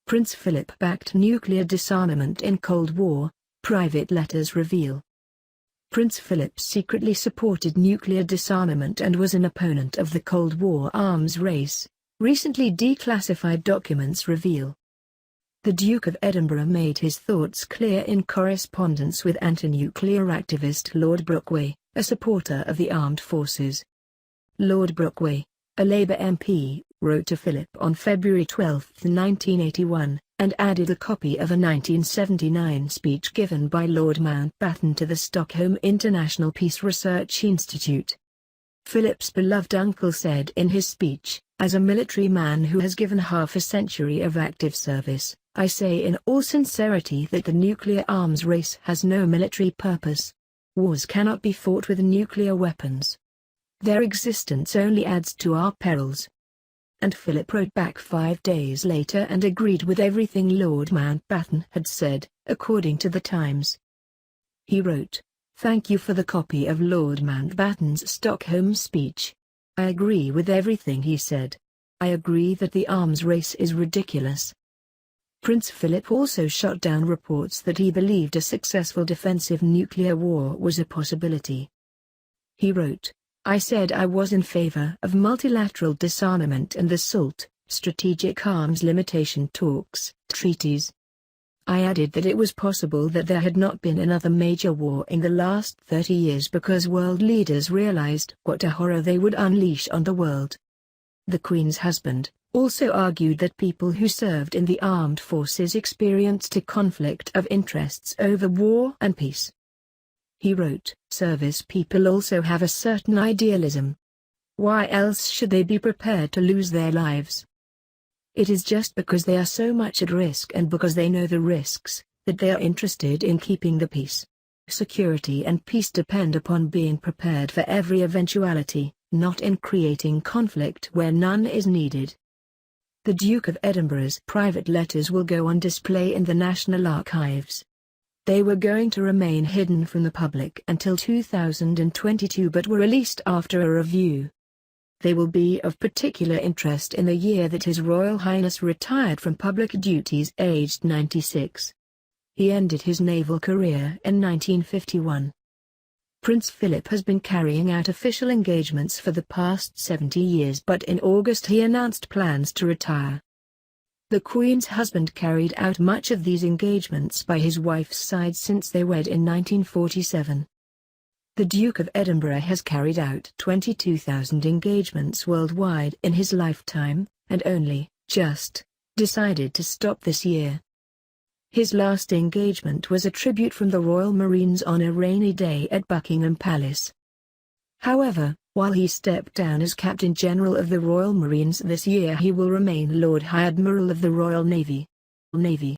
Prince Philip backed nuclear disarmament in Cold War, private letters reveal. Prince Philip secretly supported nuclear disarmament and was an opponent of the Cold War arms race, recently declassified documents reveal. The Duke of Edinburgh made his thoughts clear in correspondence with anti-nuclear activist Lord Brockway, a supporter of the armed forces. Lord Brockway, a Labour MP, wrote to Philip on February 12, 1981, and added a copy of a 1979 speech given by Lord Mountbatten to the Stockholm International Peace Research Institute. Philip's beloved uncle said in his speech, "As a military man who has given half a century of active service, I say in all sincerity that the nuclear arms race has no military purpose. Wars cannot be fought with nuclear weapons. Their existence only adds to our perils." And Philip wrote back 5 days later and agreed with everything Lord Mountbatten had said, according to the Times. He wrote, "Thank you for the copy of Lord Mountbatten's Stockholm speech. I agree with everything he said. I agree that the arms race is ridiculous." Prince Philip also shot down reports that he believed a successful defensive nuclear war was a possibility. He wrote, "I said I was in favor of multilateral disarmament and the SALT, Strategic Arms Limitation Talks, treaties. I added that it was possible that there had not been another major war in the last 30 years because world leaders realized what a horror they would unleash on the world." The Queen's husband also argued that people who served in the armed forces experienced a conflict of interests over war and peace. He wrote, "Service people also have a certain idealism. Why else should they be prepared to lose their lives? It is just because they are so much at risk and because they know the risks, that they are interested in keeping the peace. Security and peace depend upon being prepared for every eventuality, not in creating conflict where none is needed." The Duke of Edinburgh's private letters will go on display in the National Archives. They were going to remain hidden from the public until 2022 but were released after a review. They will be of particular interest in the year that His Royal Highness retired from public duties aged 96. He ended his naval career in 1951. Prince Philip has been carrying out official engagements for the past 70 years but in August he announced plans to retire. The Queen's husband carried out much of these engagements by his wife's side since they wed in 1947. The Duke of Edinburgh has carried out 22,000 engagements worldwide in his lifetime, and only just decided to stop this year. His last engagement was a tribute from the Royal Marines on a rainy day at Buckingham Palace. However, while he stepped down as Captain General of the Royal Marines this year, he will remain Lord High Admiral of the Royal Navy.